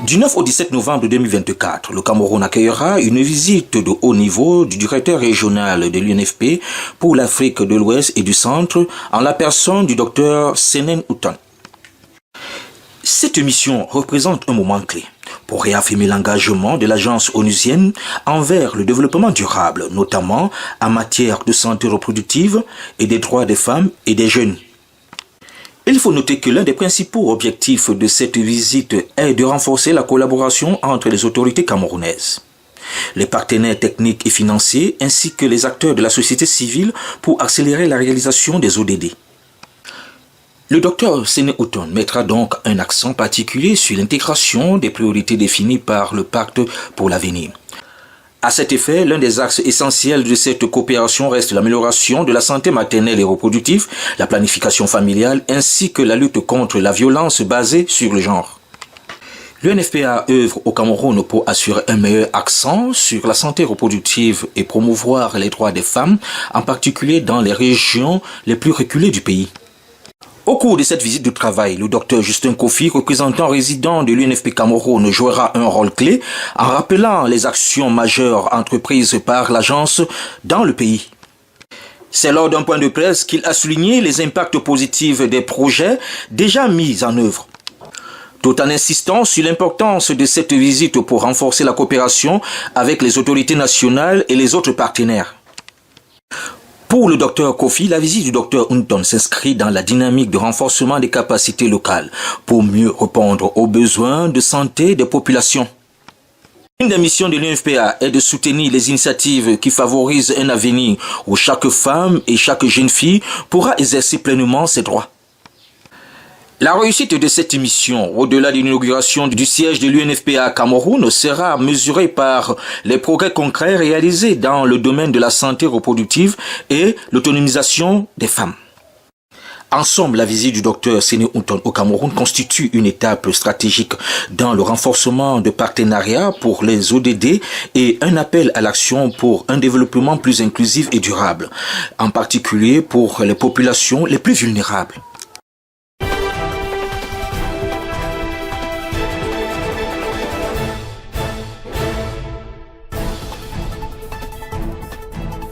Du 9 au 17 novembre 2024, le Cameroun accueillera une visite de haut niveau du directeur régional de l'UNFP pour l'Afrique de l'Ouest et du Centre en la personne du Dr Senen Outon. Cette mission représente un moment clé pour réaffirmer l'engagement de l'agence onusienne envers le développement durable, notamment en matière de santé reproductive et des droits des femmes et des jeunes. Il faut noter que l'un des principaux objectifs de cette visite est de renforcer la collaboration entre les autorités camerounaises, les partenaires techniques et financiers ainsi que les acteurs de la société civile pour accélérer la réalisation des ODD. Le Dr Senen Outon mettra donc un accent particulier sur l'intégration des priorités définies par le Pacte pour l'avenir. À cet effet, l'un des axes essentiels de cette coopération reste l'amélioration de la santé maternelle et reproductive, la planification familiale ainsi que la lutte contre la violence basée sur le genre. L'UNFPA œuvre au Cameroun pour assurer un meilleur accent sur la santé reproductive et promouvoir les droits des femmes, en particulier dans les régions les plus reculées du pays. Au cours de cette visite de travail, le Dr Justin Kofi, représentant résident de l'UNFP Cameroun, jouera un rôle clé en rappelant les actions majeures entreprises par l'agence dans le pays. C'est lors d'un point de presse qu'il a souligné les impacts positifs des projets déjà mis en œuvre, tout en insistant sur l'importance de cette visite pour renforcer la coopération avec les autorités nationales et les autres partenaires. Pour le Dr Kofi, la visite du Dr Outon s'inscrit dans la dynamique de renforcement des capacités locales pour mieux répondre aux besoins de santé des populations. Une des missions de l'UNFPA est de soutenir les initiatives qui favorisent un avenir où chaque femme et chaque jeune fille pourra exercer pleinement ses droits. La réussite de cette mission, au-delà de l'inauguration du siège de l'UNFPA à Cameroun, sera mesurée par les progrès concrets réalisés dans le domaine de la santé reproductive et l'autonomisation des femmes. En somme, la visite du Dr Senen Outon au Cameroun constitue une étape stratégique dans le renforcement de partenariats pour les ODD et un appel à l'action pour un développement plus inclusif et durable, en particulier pour les populations les plus vulnérables.